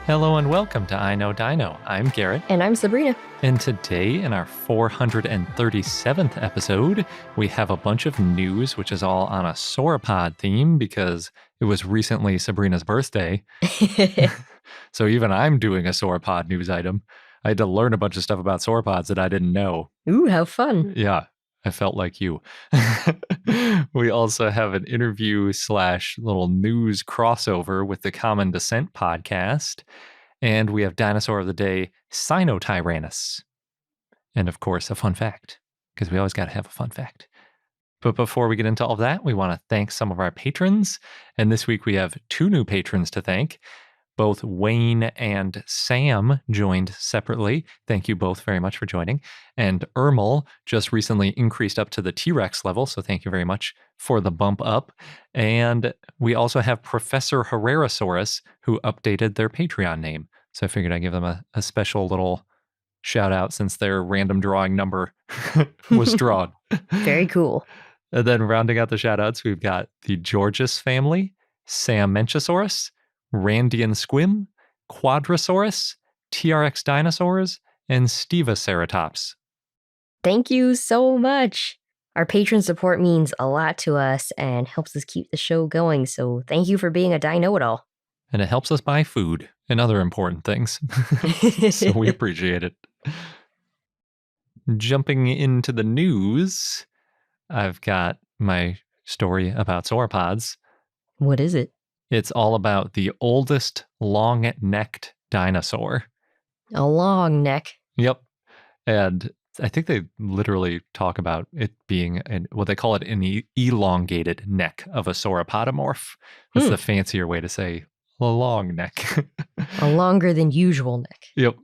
Hello and welcome to I Know Dino. I'm Garrett. And I'm Sabrina. And today, in our 437th episode, we have a bunch of news, which is all on a sauropod theme because it was recently Sabrina's birthday. So even I'm doing a sauropod news item. I had to learn a bunch of stuff about sauropods that I didn't know. Ooh, how fun. Yeah, I felt like you. We also have an interview / little news crossover with the Common Descent podcast. And we have Dinosaur of the Day, Sinotyrannus. And of course, a fun fact, because we always got to have a fun fact. But before we get into all of that, we want to thank some of our patrons. And this week we have 2 new patrons to thank. Both Wayne and Sam joined separately. Thank you both very much for joining. And Ermel just recently increased up to the T-Rex level, so thank you very much for the bump up. And we also have Professor Herrerasaurus, who updated their Patreon name. So I figured I'd give them a special little shout out since their random drawing number was drawn. Very cool. And then rounding out the shout outs, we've got the Georges family, Sam Menchosaurus, Randian Squim, Quadrasaurus, TRX Dinosaurs, and Stevoceratops. Thank you so much. Our patron support means a lot to us and helps us keep the show going, so thank you for being a Dino-it-all. And it helps us buy food and other important things. So we appreciate it. Jumping into the news, I've got my story about sauropods. What is it? It's all about the oldest long-necked dinosaur. A long neck. Yep. And I think they literally talk about it being what they call it an elongated neck of a sauropodomorph. That's the fancier way to say a long neck. A longer than usual neck. Yep.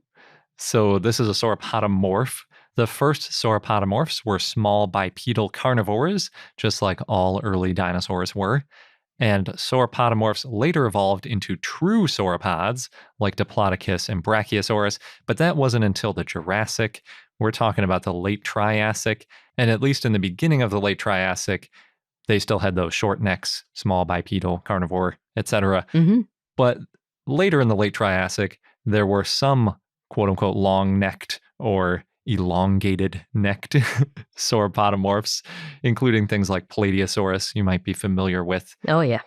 So this is a sauropodomorph. The first sauropodomorphs were small bipedal carnivores, just like all early dinosaurs were. And sauropodomorphs later evolved into true sauropods, like Diplodocus and Brachiosaurus, but that wasn't until the Jurassic. We're talking about the late Triassic, and at least in the beginning of the late Triassic, they still had those short necks, small bipedal carnivore, etc. Mm-hmm. But later in the late Triassic, there were some quote-unquote long-necked or elongated-necked sauropodomorphs, including things like Plateosaurus you might be familiar with. Oh, yeah.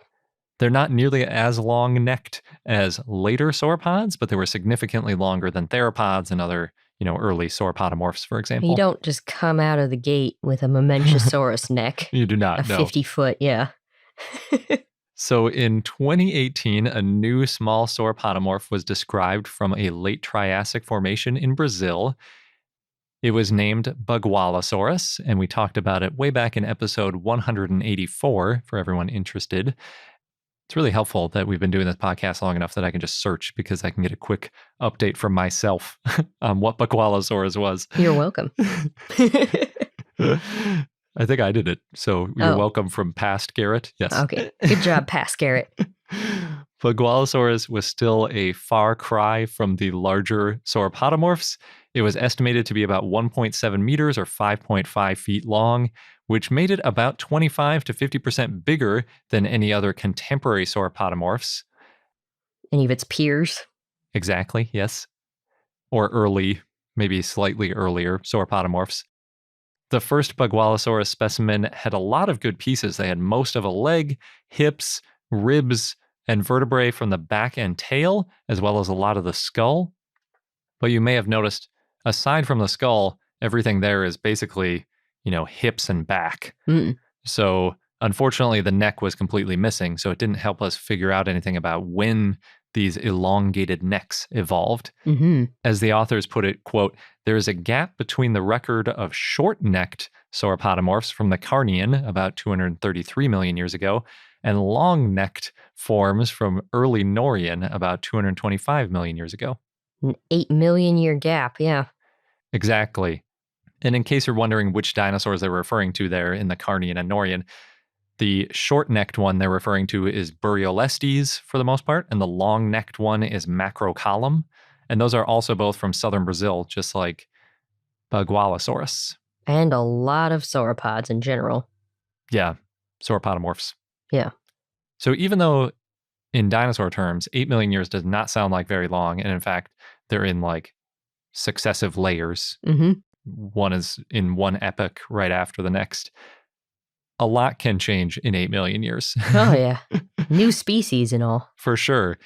They're not nearly as long-necked as later sauropods, but they were significantly longer than theropods and other, early sauropodomorphs, for example. You don't just come out of the gate with a Mamenchosaurus neck. You do not, a 50-foot, yeah. So in 2018, a new small sauropodomorph was described from a late Triassic formation in Brazil. It was named Bagualosaurus, and we talked about it way back in episode 184 for everyone interested. It's really helpful that we've been doing this podcast long enough that I can just search because I can get a quick update from myself on what Bagualosaurus was. You're welcome. I think I did it, so you're welcome from past Garrett. Yes. Okay, good job, past Garrett. Bagualosaurus was still a far cry from the larger sauropodomorphs. It was estimated to be about 1.7 meters or 5.5 feet long, which made it about 25 to 50% bigger than any other contemporary sauropodomorphs. Any of its peers? Exactly, yes. Or early, maybe slightly earlier sauropodomorphs. The first Bagualosaurus specimen had a lot of good pieces. They had most of a leg, hips, ribs, and vertebrae from the back and tail, as well as a lot of the skull. But you may have noticed, aside from the skull, everything there is basically, hips and back. Mm. So unfortunately, the neck was completely missing, so it didn't help us figure out anything about when these elongated necks evolved. Mm-hmm. As the authors put it, quote, there is a gap between the record of short-necked sauropodomorphs from the Carnian about 233 million years ago and long-necked forms from early Norian about 225 million years ago. An 8 million year gap, yeah. Exactly. And in case you're wondering which dinosaurs they're referring to there in the Carnian and Norian, the short-necked one they're referring to is Buriolestes for the most part, and the long-necked one is Macrocolum. And those are also both from southern Brazil, just like Bagualosaurus. And a lot of sauropods in general. Yeah, sauropodomorphs. Yeah. So even though in dinosaur terms, 8 million years does not sound like very long. And in fact, they're in like successive layers. Mm-hmm. One is in one epoch right after the next. A lot can change in 8 million years. Oh, yeah. New species and all. For sure.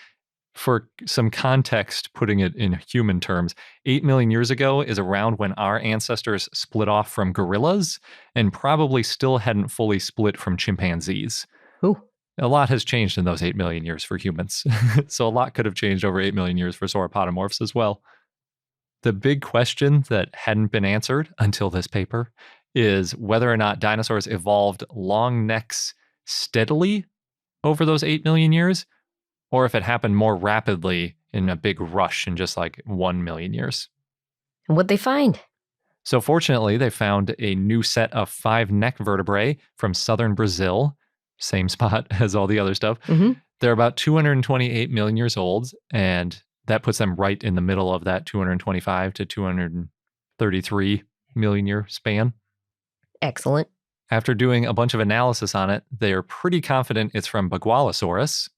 For some context, putting it in human terms, 8 million years ago is around when our ancestors split off from gorillas and probably still hadn't fully split from chimpanzees. Ooh. A lot has changed in those 8 million years for humans. So a lot could have changed over 8 million years for sauropodomorphs as well. The big question that hadn't been answered until this paper is whether or not dinosaurs evolved long necks steadily over those 8 million years, or if it happened more rapidly in a big rush in just like 1 million years. And what'd they find? So fortunately, they found a new set of 5 neck vertebrae from southern Brazil, same spot as all the other stuff. Mm-hmm. They're about 228 million years old, and that puts them right in the middle of that 225 to 233 million year span. Excellent. After doing a bunch of analysis on it, they're pretty confident it's from Bagualosaurus.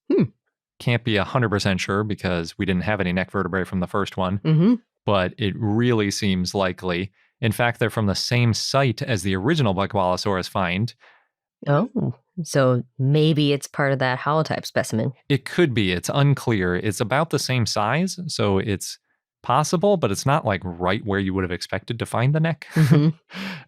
Can't be 100% sure because we didn't have any neck vertebrae from the first one, Mm-hmm. but it really seems likely. In fact, they're from the same site as the original Bagualosaurus find. Oh, so maybe it's part of that holotype specimen. It could be. It's unclear. It's about the same size, so it's possible, but it's not like right where you would have expected to find the neck. Mm-hmm.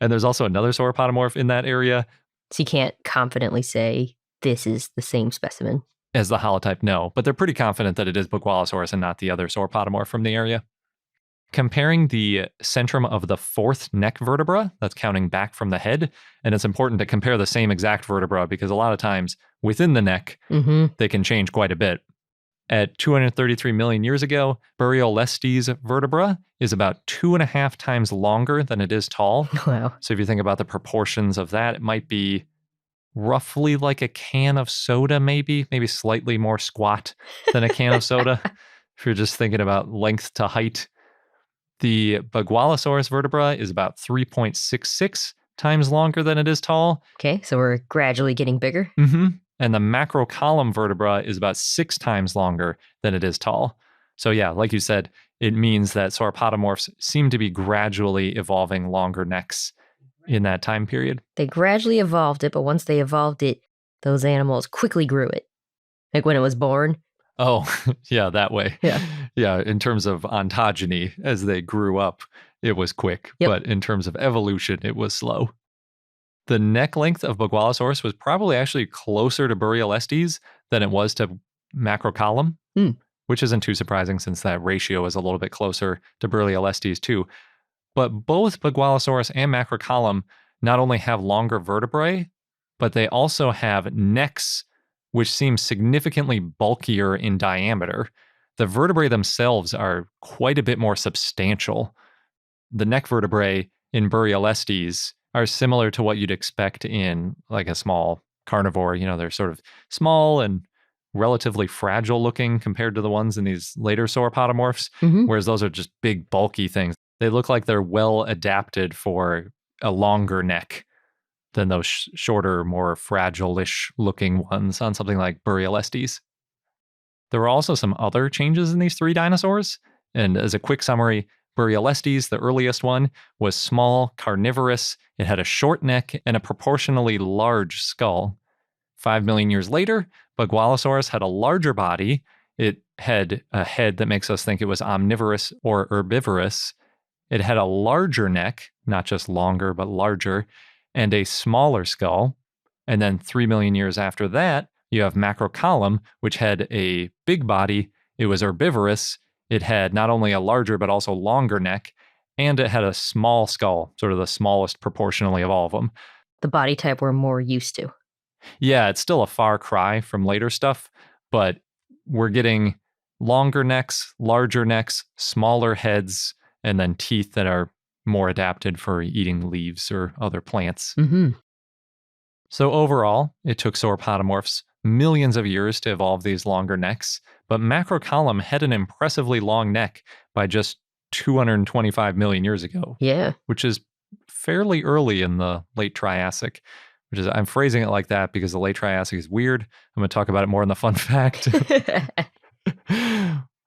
And there's also another sauropodomorph in that area. So you can't confidently say this is the same specimen. As the holotype, no, but they're pretty confident that it is Bagualosaurus and not the other sauropodomorph from the area. Comparing the centrum of the 4th neck vertebra, that's counting back from the head, and it's important to compare the same exact vertebra because a lot of times within the neck, they can change quite a bit. At 233 million years ago, Buriolestes vertebra is about 2.5 times longer than it is tall. Wow. So if you think about the proportions of that, it might be roughly like a can of soda, maybe slightly more squat than a can of soda. If you're just thinking about length to height. The Bagualosaurus vertebra is about 3.66 times longer than it is tall. Okay, so we're gradually getting bigger. Mm-hmm. And the macrocolumn vertebra is about 6 times longer than it is tall. So yeah, like you said, it means that sauropodomorphs seem to be gradually evolving longer necks in that time period. They gradually evolved it, but once they evolved it, those animals quickly grew it. Like when it was born. Oh, yeah, that way. Yeah. Yeah, in terms of ontogeny, as they grew up, it was quick. Yep. But in terms of evolution, it was slow. The neck length of Bagualosaurus was probably actually closer to Buriolestes than it was to macrocolumn, which isn't too surprising since that ratio is a little bit closer to Buriolestes too. But both Bagualosaurus and macrocolumn not only have longer vertebrae, but they also have necks which seem significantly bulkier in diameter. The vertebrae themselves are quite a bit more substantial. The neck vertebrae in Buriolestes are similar to what you'd expect in like a small carnivore. You know, they're sort of small and relatively fragile looking compared to the ones in these later sauropodomorphs, whereas those are just big, bulky things. They look like they're well adapted for a longer neck than those shorter, more fragile-ish looking ones on something like Buriolestes. There were also some other changes in these 3 dinosaurs. And as a quick summary, Buriolestes, the earliest one, was small, carnivorous. It had a short neck and a proportionally large skull. 5 million years later, Bagualosaurus had a larger body. It had a head that makes us think it was omnivorous or herbivorous. It had a larger neck, not just longer, but larger, and a smaller skull. And then 3 million years after that, you have macrocolumn, which had a big body. It was herbivorous. It had not only a larger, but also longer neck, and it had a small skull, sort of the smallest proportionally of all of them. The body type we're more used to. Yeah, it's still a far cry from later stuff, but we're getting longer necks, larger necks, smaller heads, and then teeth that are more adapted for eating leaves or other plants. So overall, it took sauropodomorphs millions of years to evolve these longer necks, but macrocolumn had an impressively long neck by just 225 million years ago. Yeah. Which is fairly early in the late Triassic, which is, I'm phrasing it like that because the late Triassic is weird. I'm going to talk about it more in the fun fact.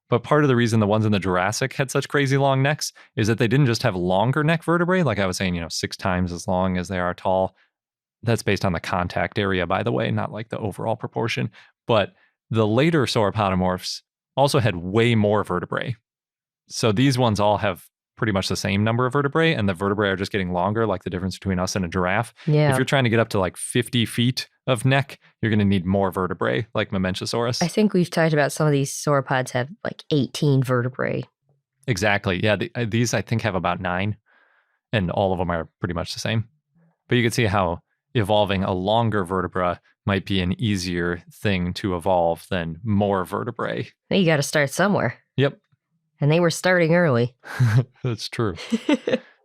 But part of the reason the ones in the Jurassic had such crazy long necks is that they didn't just have longer neck vertebrae, like I was saying, 6 times as long as they are tall. That's based on the contact area, by the way, not like the overall proportion. But the later sauropodomorphs also had way more vertebrae. So these ones all have pretty much the same number of vertebrae, and the vertebrae are just getting longer, like the difference between us and a giraffe. Yeah. If you're trying to get up to like 50 feet of neck, you're going to need more vertebrae, like Mamenchisaurus. I think we've talked about some of these sauropods have like 18 vertebrae. Exactly. Yeah, these I think have about 9, and all of them are pretty much the same. But you can see how evolving a longer vertebra might be an easier thing to evolve than more vertebrae. You got to start somewhere. Yep. And they were starting early. That's true.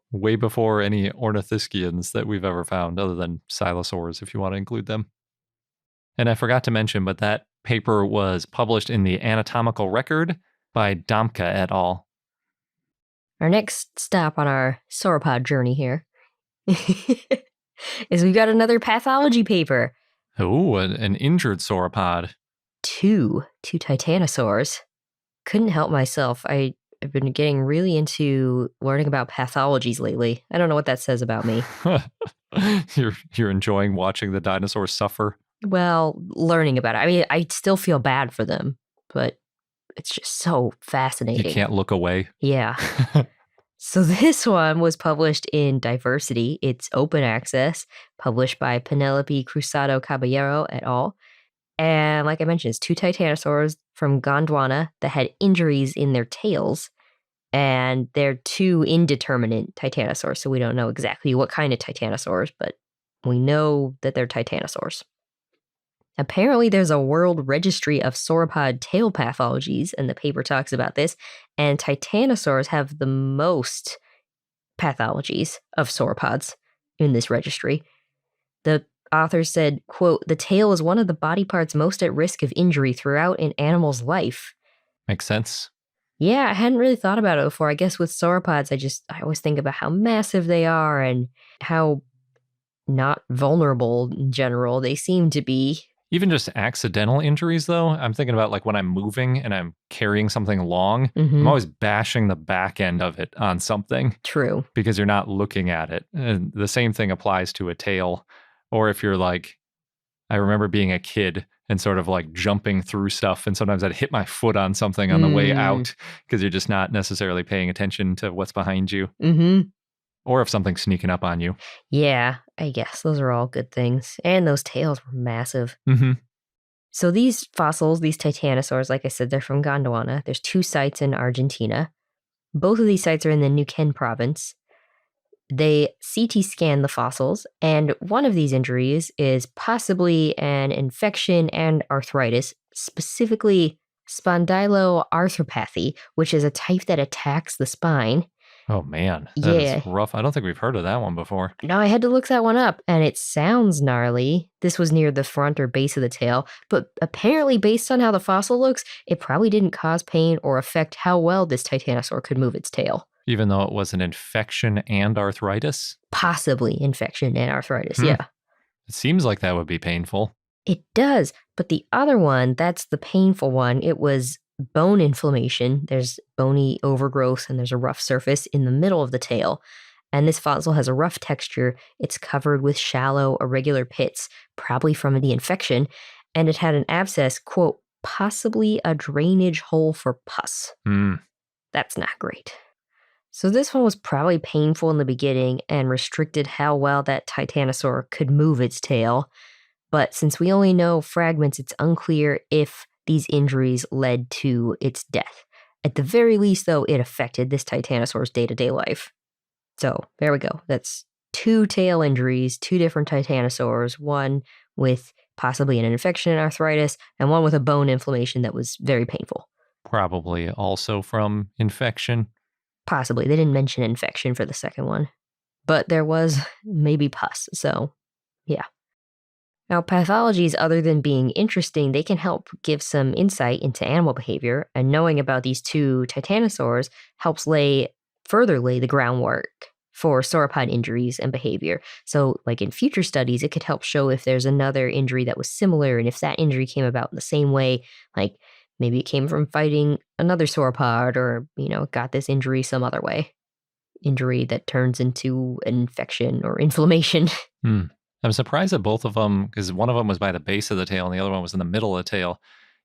Way before any ornithischians that we've ever found, other than silosaurs, if you want to include them. And I forgot to mention, but that paper was published in the Anatomical Record by Domke et al. Our next stop on our sauropod journey here is we've got another pathology paper. Oh, an injured sauropod. Two titanosaurs. Couldn't help myself. I've been getting really into learning about pathologies lately. I don't know what that says about me. You're enjoying watching the dinosaurs suffer? Well, learning about it. I mean, I still feel bad for them, but it's just so fascinating. You can't look away. Yeah. So this one was published in Diversity. It's open access, published by Penelope Cruzado Caballero et al. And like I mentioned, it's 2 titanosaurs from Gondwana that had injuries in their tails. And they're 2 indeterminate titanosaurs, so we don't know exactly what kind of titanosaurs, but we know that they're titanosaurs. Apparently, there's a world registry of sauropod tail pathologies, and the paper talks about this, and titanosaurs have the most pathologies of sauropods in this registry. The author said, quote, "The tail is one of the body parts most at risk of injury throughout an animal's life." Makes sense. Yeah, I hadn't really thought about it before. I guess with sauropods, I always think about how massive they are and how not vulnerable in general they seem to be. Even just accidental injuries, though, I'm thinking about like when I'm moving and I'm carrying something long, I'm always bashing the back end of it on something. True. Because you're not looking at it. And the same thing applies to a tail. Or if you're like, I remember being a kid and sort of like jumping through stuff, and sometimes I'd hit my foot on something on the way out because you're just not necessarily paying attention to what's behind you. Or if something's sneaking up on you. Yeah, I guess those are all good things. And those tails were massive. So these fossils, these titanosaurs, like I said, they're from Gondwana. There's 2 sites in Argentina. Both of these sites are in the Neuquén province. They CT scanned the fossils, and one of these injuries is possibly an infection and arthritis, specifically spondyloarthropathy, which is a type that attacks the spine. Oh man, that is rough. I don't think we've heard of that one before. No, I had to look that one up, and it sounds gnarly. This was near the front or base of the tail, but apparently based on how the fossil looks, it probably didn't cause pain or affect how well this titanosaur could move its tail. Even though it was an infection and arthritis? Possibly infection and arthritis, yeah. It seems like that would be painful. It does, but the other one, that's the painful one. It was bone inflammation. There's bony overgrowth and there's a rough surface in the middle of the tail. And this fossil has a rough texture. It's covered with shallow, irregular pits, probably from the infection. And it had an abscess, quote, possibly a drainage hole for pus. That's not great. So this one was probably painful in the beginning and restricted how well that titanosaur could move its tail. But since we only know fragments, it's unclear if these injuries led to its death. At the very least, though, it affected this titanosaur's day-to-day life. So there we go. That's 2 tail injuries, 2 different titanosaurs, one with possibly an infection and arthritis, and one with a bone inflammation that was very painful. Probably also from infection. Possibly. They didn't mention infection for the second one. But there was maybe pus, so yeah. Now, pathologies, other than being interesting, they can help give some insight into animal behavior, and knowing about these 2 titanosaurs helps further lay the groundwork for sauropod injuries and behavior. So, like in future studies, it could help show if there's another injury that was similar, and if that injury came about in the same way, like maybe it came from fighting another sauropod, or, got this injury some other way. Injury that turns into an infection or inflammation. I'm surprised that both of them, because one of them was by the base of the tail and the other one was in the middle of the tail.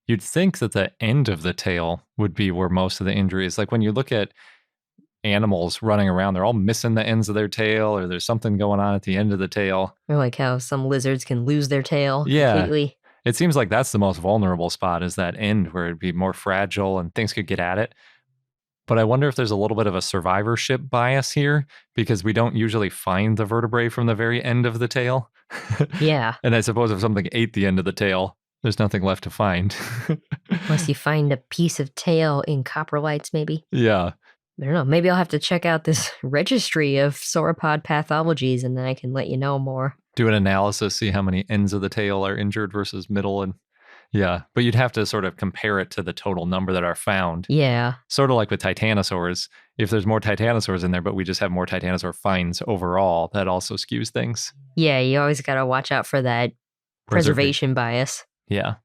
You'd think that the end of the tail would be where most of the injuries, like when you look at animals running around, they're all missing the ends of their tail, or there's something going on at the end of the tail. Or like how some lizards can lose their tail Yeah. completely. It seems like that's the most vulnerable spot, is that end where it'd be more fragile and things could get at it. But I wonder if there's a little bit of a survivorship bias here, because we don't usually find the vertebrae from the very end of the tail. Yeah. And I suppose if something ate the end of the tail, there's nothing left to find. Unless you find a piece of tail in coprolites, maybe. Yeah. I don't know. Maybe I'll have to check out this registry of sauropod pathologies, and then I can let you know more. Do an analysis, see how many ends of the tail are injured versus middle. And yeah, but you'd have to sort of compare it to the total number that are found. Yeah. Sort of like with titanosaurs. If there's more titanosaurs in there, but we just have more titanosaur finds overall, that also skews things. Yeah, you always got to watch out for that preservation bias. Yeah.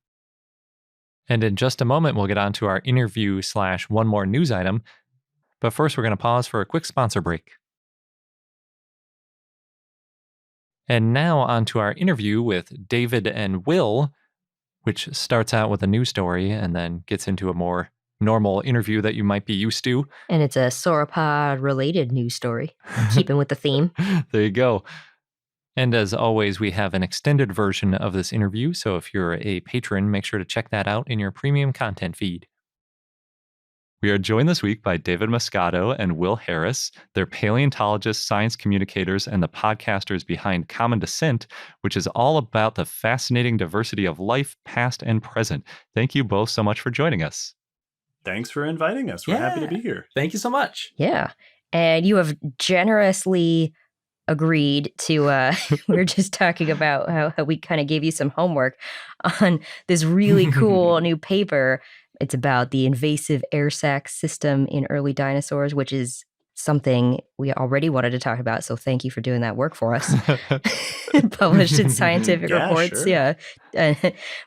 And in just a moment, we'll get on to our interview / one more news item. But first, we're going to pause for a quick sponsor break. And now on to our interview with David and Will, which starts out with a news story and then gets into a more normal interview that you might be used to. And it's a sauropod-related news story, keeping with the theme. There you go. And as always, we have an extended version of this interview, so if you're a patron, make sure to check that out in your premium content feed. We are joined this week by David Moscato and Will Harris. They're paleontologists, science communicators, and the podcasters behind Common Descent, which is all about the fascinating diversity of life, past and present. Thank you both so much for joining us. Thanks for inviting us. We're happy to be here. Thank you so much. Yeah. And you have generously agreed to, we were just talking about how we kind of gave you some homework on this really cool new paper. It's about the invasive air sac system in early dinosaurs, which is something we already wanted to talk about. So thank you for doing that work for us. Published in Scientific Reports, sure.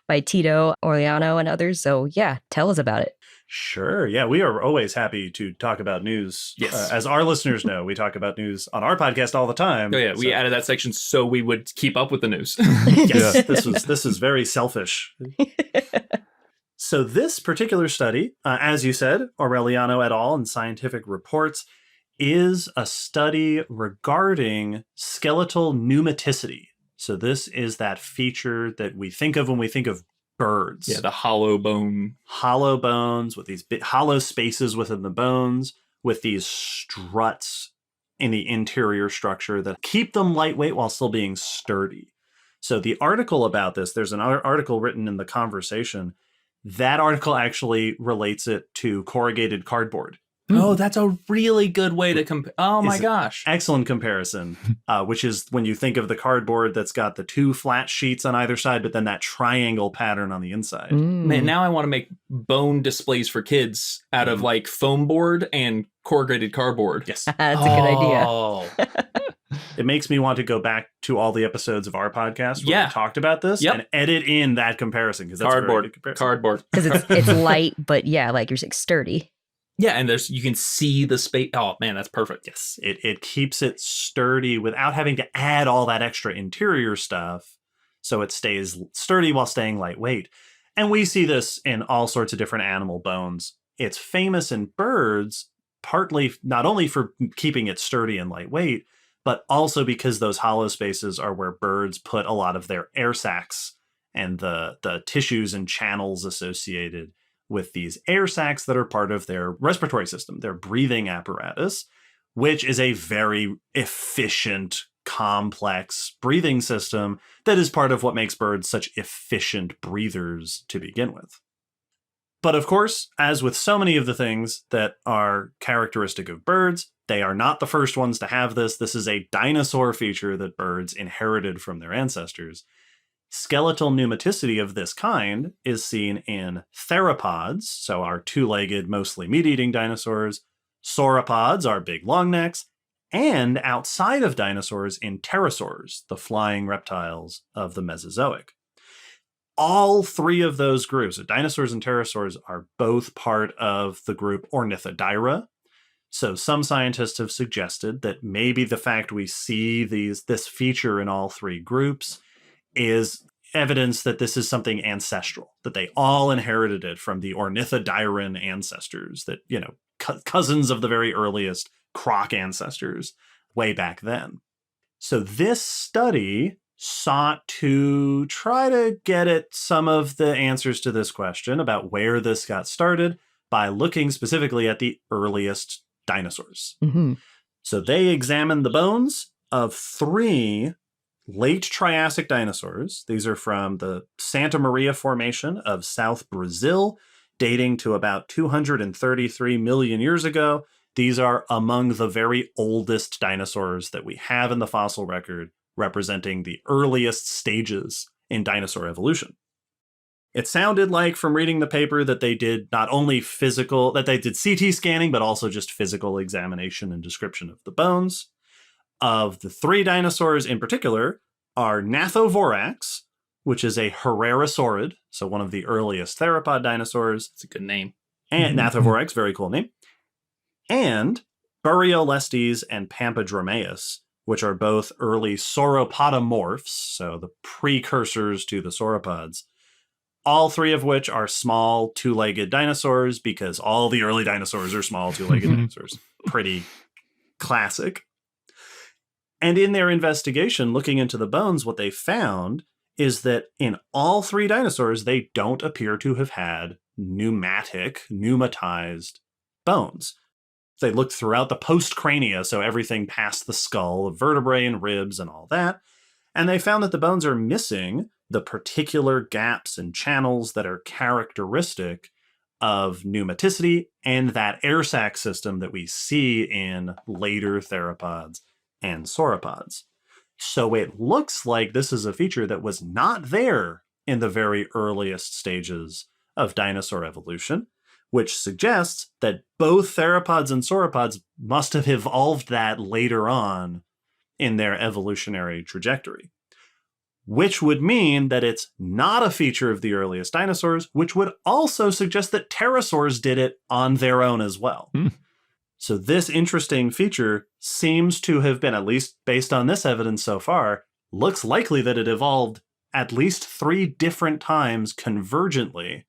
by Tito Orellano and others. So yeah, tell us about it. Sure. Yeah, we are always happy to talk about news. Yes. As our listeners know, we talk about news on our podcast all the time. Oh yeah, we added that section so we would keep up with the news. Yes, this is very selfish. So this particular study, as you said, Aureliano et al. In Scientific Reports, is a study regarding skeletal pneumaticity. So this is that feature that we think of when we think of birds. Yeah, the hollow bone. Hollow bones with these hollow spaces within the bones, with these struts in the interior structure that keep them lightweight while still being sturdy. So the article about this, there's an article written in The Conversation. That article actually relates it to corrugated cardboard. Oh, that's a really good way to compare. Oh my It's gosh. Excellent comparison, which is when you think of the cardboard that's got the two flat sheets on either side, but then that triangle pattern on the inside. Man, now I want to make bone displays for kids out of like foam board and corrugated cardboard. Yes. That's a good idea. Oh. It makes me want to go back to all the episodes of our podcast where we talked about this and edit in that comparison, because that's cardboard. a very good comparison. Cardboard. Because it's light, but yeah, like you're saying, sturdy. Yeah, and you can see the space. Oh man, that's perfect. Yes, it keeps it sturdy without having to add all that extra interior stuff, so it stays sturdy while staying lightweight. And we see this in all sorts of different animal bones. It's famous in birds, partly not only for keeping it sturdy and lightweight, but also because those hollow spaces are where birds put a lot of their air sacs and the tissues and channels associated with these air sacs that are part of their respiratory system, their breathing apparatus, which is a very efficient, complex breathing system that is part of what makes birds such efficient breathers to begin with. But of course, as with so many of the things that are characteristic of birds, they are not the first ones to have this. This is a dinosaur feature that birds inherited from their ancestors. Skeletal pneumaticity of this kind is seen in theropods, so our two-legged, mostly meat-eating dinosaurs, sauropods, our big long necks, and outside of dinosaurs in pterosaurs, the flying reptiles of the Mesozoic. All three of those groups, so dinosaurs and pterosaurs, are both part of the group Ornithodyra. So some scientists have suggested that maybe the fact we see this feature in all three groups is evidence that this is something ancestral, that they all inherited it from the Ornithodyran ancestors, that, cousins of the very earliest croc ancestors way back then. So this study sought to try to get at some of the answers to this question about where this got started by looking specifically at the earliest dinosaurs. Mm-hmm. So they examined the bones of 3 late Triassic dinosaurs. These are from the Santa Maria Formation of South Brazil, dating to about 233 million years ago. These are among the very oldest dinosaurs that we have in the fossil record, representing the earliest stages in dinosaur evolution. It sounded like from reading the paper that they did not only that they did CT scanning, but also just physical examination and description of the bones. Of the 3 dinosaurs in particular are Gnathovorax, which is a Herrerasaurid, so one of the earliest theropod dinosaurs. It's a good name. And Gnathovorax, very cool name. And Buryolestes and Pampadromeus, which are both early sauropodomorphs, so the precursors to the sauropods. All 3 of which are small, 2-legged dinosaurs, because all the early dinosaurs are small, 2-legged dinosaurs. Pretty classic. And in their investigation, looking into the bones, what they found is that in all 3 dinosaurs, they don't appear to have had pneumatized bones. They looked throughout the postcrania, so everything past the skull, vertebrae and ribs and all that, and they found that the bones are missing the particular gaps and channels that are characteristic of pneumaticity and that air sac system that we see in later theropods and sauropods. So it looks like this is a feature that was not there in the very earliest stages of dinosaur evolution, which suggests that both theropods and sauropods must have evolved that later on in their evolutionary trajectory. Which would mean that it's not a feature of the earliest dinosaurs, which would also suggest that pterosaurs did it on their own as well. So this interesting feature seems to have been, at least based on this evidence so far, looks likely that it evolved at least 3 different times convergently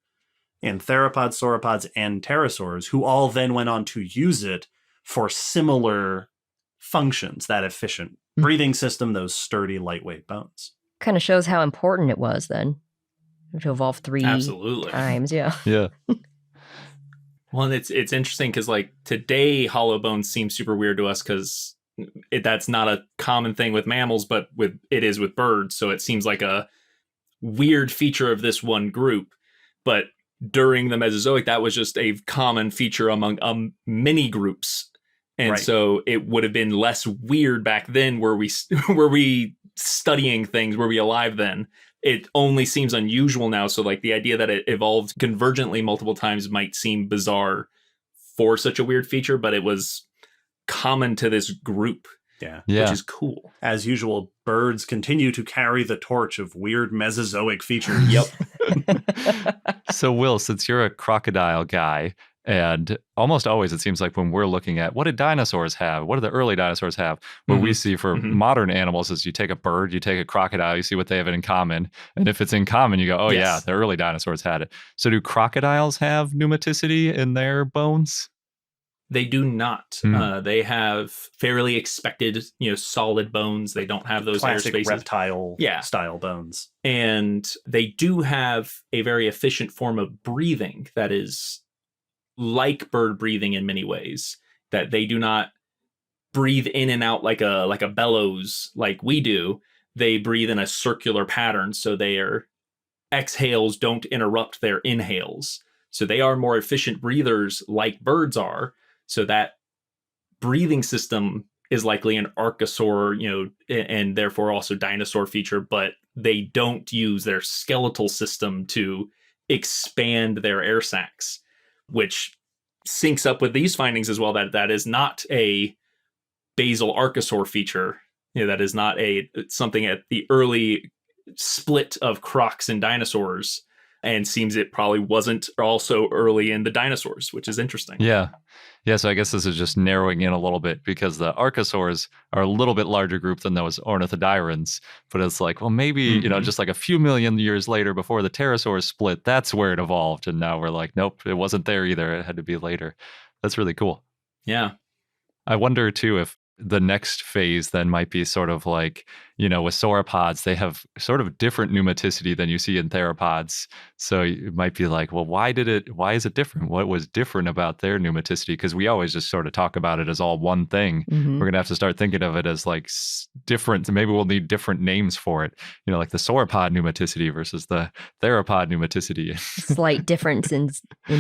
in theropods, sauropods, and pterosaurs, who all then went on to use it for similar functions, that efficient breathing system, those sturdy, lightweight bones. Kind of shows how important it was then to evolve 3 Absolutely. times. Yeah. Yeah. Well, and it's interesting because like today, hollow bones seem super weird to us because that's not a common thing with mammals, but it is with birds. So it seems like a weird feature of this one group. But during the Mesozoic, that was just a common feature among many groups. And Right. So it would have been less weird back then. Were we studying things? Were we alive then? It only seems unusual now. So like the idea that it evolved convergently multiple times might seem bizarre for such a weird feature, but it was common to this group, Yeah. which is cool. As usual, birds continue to carry the torch of weird Mesozoic features. Yep. So, Will, since you're a crocodile guy, and almost always it seems like when we're looking at what did dinosaurs have, what do the early dinosaurs have, what we see for modern animals is you take a bird, you take a crocodile, you see what they have in common. And if it's in common, you go, oh, yeah, the early dinosaurs had it. So do crocodiles have pneumaticity in their bones? They do not. They have fairly expected, solid bones. They don't have those air Classic spaces. reptile style bones. And they do have a very efficient form of breathing that is like bird breathing in many ways, that they do not breathe in and out like a bellows like we do. They breathe in a circular pattern, so their exhales don't interrupt their inhales. So they are more efficient breathers like birds are. So that breathing system is likely an archosaur, and therefore also dinosaur feature, but they don't use their skeletal system to expand their air sacs, which syncs up with these findings as well, that is not a basal archosaur feature. That is not something at the early split of crocs and dinosaurs, and seems it probably wasn't also early in the dinosaurs, which is interesting. Yeah. Yeah, so I guess this is just narrowing in a little bit because the archosaurs are a little bit larger group than those ornithodyrans. But it's like, well, maybe, just like a few million years later before the pterosaurs split, that's where it evolved. And now we're like, nope, it wasn't there either. It had to be later. That's really cool. Yeah. I wonder, too, if the next phase then might be sort of like, with sauropods, they have sort of different pneumaticity than you see in theropods. So it might be like, well, why is it different? What was different about their pneumaticity? Because we always just sort of talk about it as all one thing. Mhm. We're going to have to start thinking of it as like different. Maybe we'll need different names for it, like the sauropod pneumaticity versus the theropod pneumaticity. Slight difference in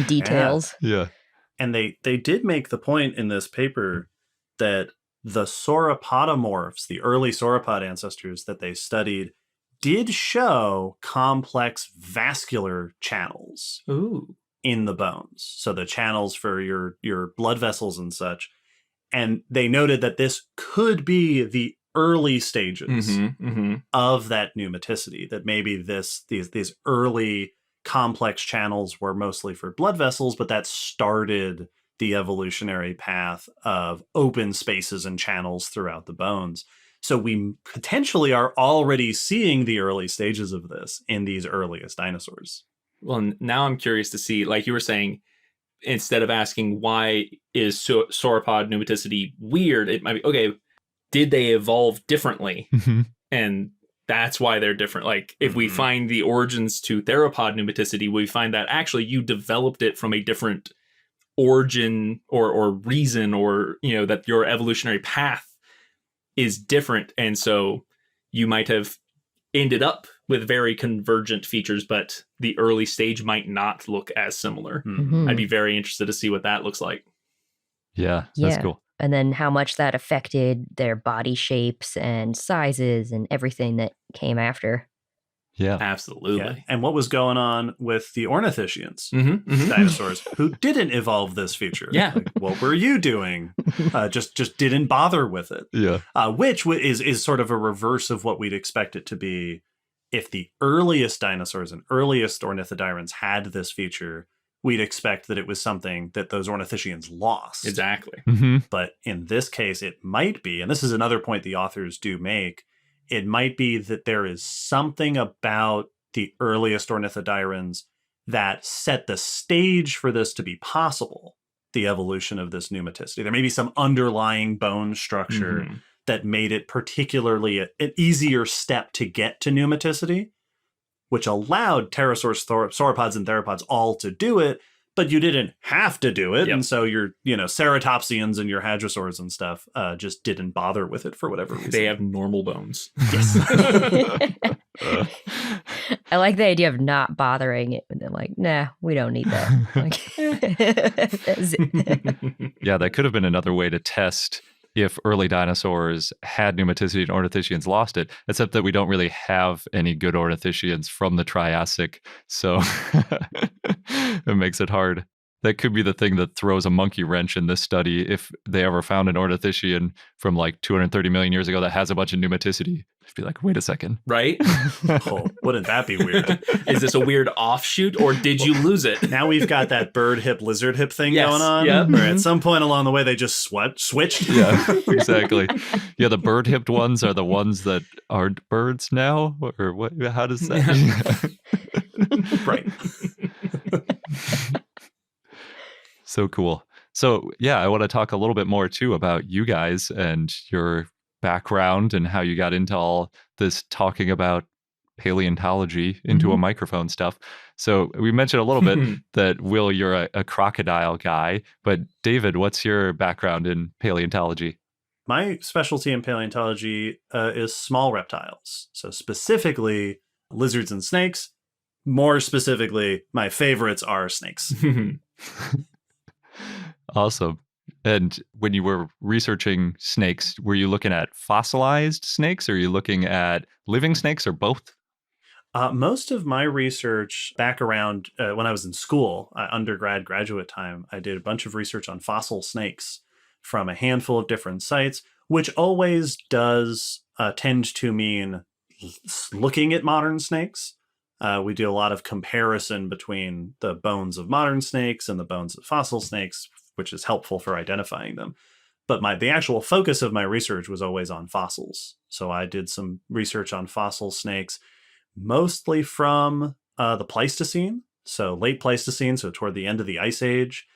details. Yeah. And they did make the point in this paper that the sauropodomorphs, the early sauropod ancestors that they studied, did show complex vascular channels in the bones. So the channels for your blood vessels and such. And they noted that this could be the early stages of that pneumaticity, that maybe these early complex channels were mostly for blood vessels, but that started the evolutionary path of open spaces and channels throughout the bones. So we potentially are already seeing the early stages of this in these earliest dinosaurs. Well, now I'm curious to see, like you were saying, instead of asking why is sauropod pneumaticity weird, it might be, okay, did they evolve differently? And that's why they're different. Like if we find the origins to theropod pneumaticity, we find that actually you developed it from a different origin or reason, or that your evolutionary path is different, and so you might have ended up with very convergent features, but the early stage might not look as similar. I'd be very interested to see what that looks like. Yeah, that's cool. And then how much that affected their body shapes and sizes and everything that came after. Yeah, absolutely. Yeah. And what was going on with the ornithischians, dinosaurs, who didn't evolve this feature? Yeah. Like, what were you doing? Just didn't bother with it. Yeah. Which is sort of a reverse of what we'd expect it to be if the earliest dinosaurs and earliest ornithodyrans had this feature. We'd expect that it was something that those ornithischians lost. Exactly. But in this case, it might be, and this is another point the authors do make, it might be that there is something about the earliest ornithodyrans that set the stage for this to be possible, the evolution of this pneumaticity. There may be some underlying bone structure that made it particularly an easier step to get to pneumaticity, which allowed pterosaurs, sauropods, and theropods all to do it, but you didn't have to do it. Yep. And so your, ceratopsians and your hadrosaurs and stuff just didn't bother with it for whatever reason. They have normal bones. Yes. I like the idea of not bothering it. And they're like, nah, we don't need that. Yeah, that could have been another way to test if early dinosaurs had pneumaticity and ornithischians lost it, except that we don't really have any good ornithischians from the Triassic. So it makes it hard. That could be the thing that throws a monkey wrench in this study if they ever found an ornithischian from like 230 million years ago that has a bunch of pneumaticity. It'd be like, wait a second. Right? Oh, wouldn't that be weird? Is this a weird offshoot or did you lose it? Now we've got that bird hip, lizard hip thing going on. Yep. Where at some point along the way, they just switched. Yeah, exactly. Yeah, the bird hipped ones are the ones that aren't birds now? Or what? How does that? Right. So cool. So yeah, I want to talk a little bit more too about you guys and your background and how you got into all this talking about paleontology into a microphone stuff. So we mentioned a little bit that, Will, you're a crocodile guy, but David, what's your background in paleontology? My specialty in paleontology is small reptiles. So specifically lizards and snakes. More specifically, my favorites are snakes. Awesome. And when you were researching snakes, were you looking at fossilized snakes, or are you looking at living snakes, or both? Most of my research back around when I was in school, graduate time, I did a bunch of research on fossil snakes from a handful of different sites. which always does tend to mean looking at modern snakes. We do a lot of comparison between the bones of modern snakes and the bones of fossil snakes, which is helpful for identifying them. But the actual focus of my research was always on fossils. So I did some research on fossil snakes, mostly from the Pleistocene, so late Pleistocene, so toward the end of the Ice Age.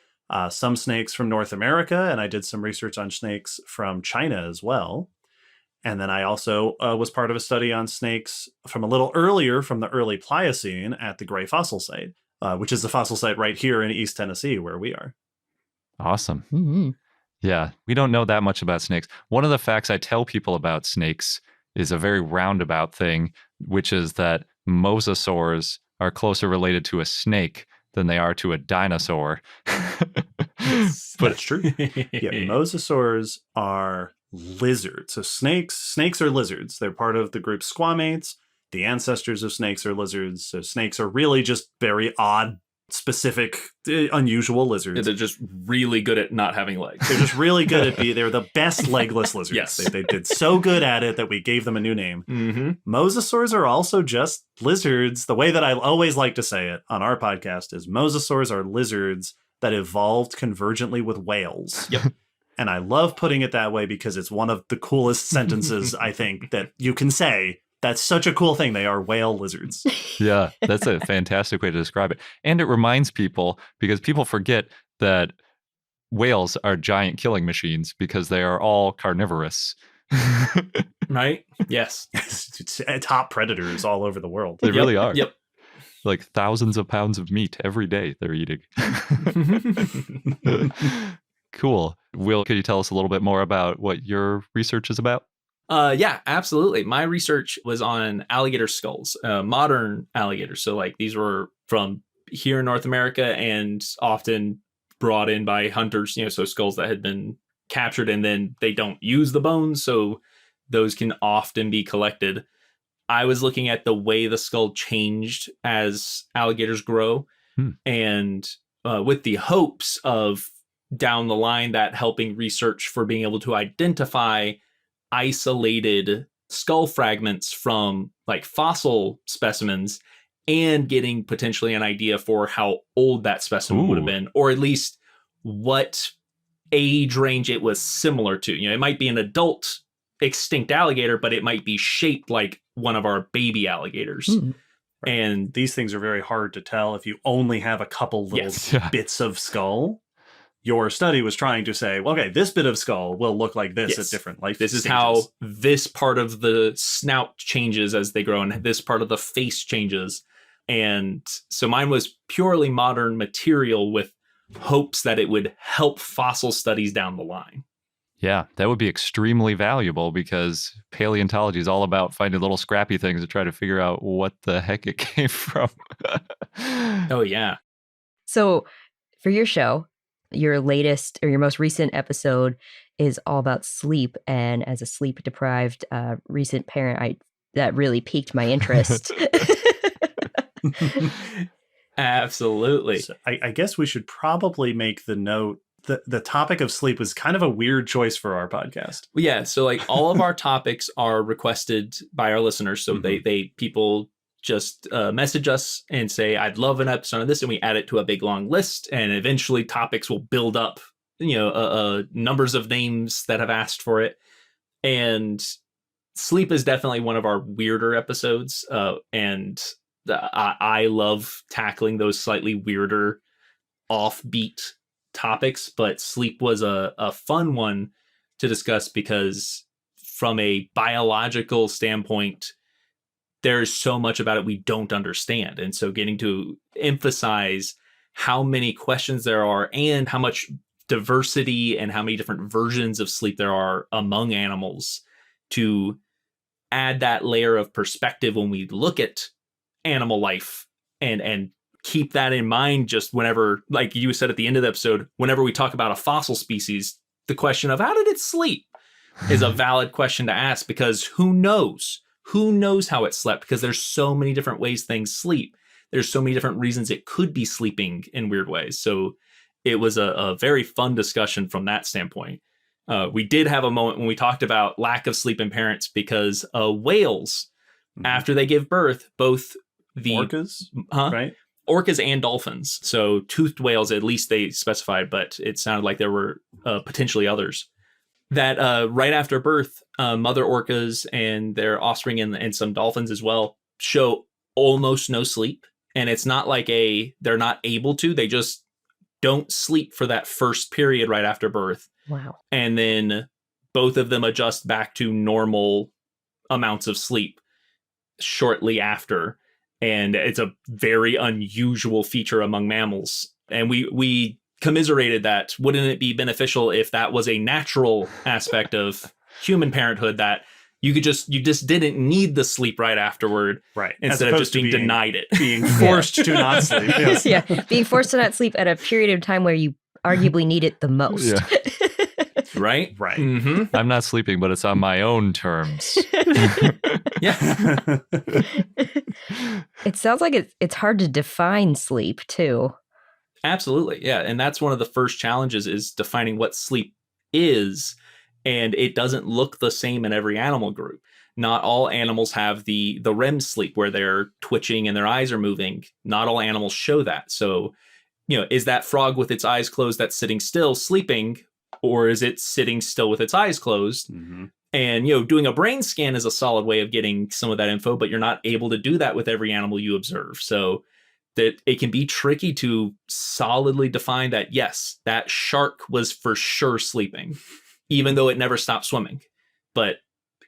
Some snakes from North America, and I did some research on snakes from China as well. And then I also was part of a study on snakes from a little earlier, from the early Pliocene at the Gray Fossil Site, which is the fossil site right here in East Tennessee where we are. Awesome. Mm-hmm. Yeah, we don't know that much about snakes. One of the facts I tell people about snakes is a very roundabout thing, which is that mosasaurs are closer related to a snake than they are to a dinosaur. But it's true. Yeah, mosasaurs are lizards. So snakes are lizards. They're part of the group squamates. The ancestors of snakes are lizards. So snakes are really just very odd, specific, unusual lizards. They're just really good at not having legs. They're just really good at they're the best legless lizards. Yes. They did so good at it that we gave them a new name. Mm-hmm. Mosasaurs are also just lizards. The way that I always like to say it on our podcast is mosasaurs are lizards that evolved convergently with whales. Yep. And I love putting it that way because it's one of the coolest sentences, I think, that you can say. That's such a cool thing. They are whale lizards. Yeah, that's a fantastic way to describe it. And it reminds people, because people forget that whales are giant killing machines because they are all carnivorous. Right? Yes. It's top predators all over the world. They really are. Yep. Like thousands of pounds of meat every day they're eating. Cool. Will, could you tell us a little bit more about what your research is about? Yeah, absolutely. My research was on alligator skulls, modern alligators. So like these were from here in North America and often brought in by hunters, so skulls that had been captured and then they don't use the bones. So those can often be collected. I was looking at the way the skull changed as alligators grow and with the hopes of down the line that helping research for being able to identify isolated skull fragments from like fossil specimens and getting potentially an idea for how old that specimen would have been, or at least what age range it was similar to. It might be an adult extinct alligator, but it might be shaped like one of our baby alligators. Right. And these things are very hard to tell if you only have a couple little bits of skull. Your study was trying to say, well, okay, this bit of skull will look like this at different life This is stages. how this part of the snout changes as they grow, and this part of the face changes. And so mine was purely modern material with hopes that it would help fossil studies down the line. Yeah, that would be extremely valuable because paleontology is all about finding little scrappy things to try to figure out what the heck it came from. Oh, yeah. So for your show, your latest or your most recent episode is all about sleep. And as a sleep deprived recent parent, that really piqued my interest. Absolutely. So I guess we should probably make the note that the topic of sleep was kind of a weird choice for our podcast. Yeah. So like all of our topics are requested by our listeners. So people just message us and say, I'd love an episode of this. And we add it to a big long list. And eventually topics will build up, numbers of names that have asked for it. And sleep is definitely one of our weirder episodes. And I love tackling those slightly weirder, offbeat topics. But sleep was a fun one to discuss because from a biological standpoint, there's so much about it we don't understand. And so getting to emphasize how many questions there are and how much diversity and how many different versions of sleep there are among animals to add that layer of perspective when we look at animal life and keep that in mind just whenever, like you said at the end of the episode, whenever we talk about a fossil species, the question of how did it sleep is a valid question to ask because who knows? Who knows how it slept? Because there's so many different ways things sleep. There's so many different reasons it could be sleeping in weird ways. So it was a very fun discussion from that standpoint. We did have a moment when we talked about lack of sleep in parents because whales, after they give birth, both the orcas, right? Orcas and dolphins. So toothed whales, at least they specified, but it sounded like there were potentially others. That right after birth, mother orcas and their offspring and some dolphins as well show almost no sleep. And it's not like they're not able to, they just don't sleep for that first period right after birth. Wow. And then both of them adjust back to normal amounts of sleep shortly after. And it's a very unusual feature among mammals. And we commiserated that. Wouldn't it be beneficial if that was a natural aspect of human parenthood, that you just didn't need the sleep right afterward, right? Instead of just being denied it, being forced to not sleep. Yes. Yeah, being forced to not sleep at a period of time where you arguably need it the most. Yeah. Right. Mm-hmm. I'm not sleeping, but it's on my own terms. Yeah. It sounds like it's hard to define sleep too. Absolutely. Yeah. And that's one of the first challenges, is defining what sleep is. And it doesn't look the same in every animal group. Not all animals have the REM sleep where they're twitching and their eyes are moving. Not all animals show that. So, is that frog with its eyes closed that's sitting still sleeping, or is it sitting still with its eyes closed? Mm-hmm. And, doing a brain scan is a solid way of getting some of that info, but you're not able to do that with every animal you observe. So that it can be tricky to solidly define that, yes, that shark was for sure sleeping, even though it never stopped swimming. But,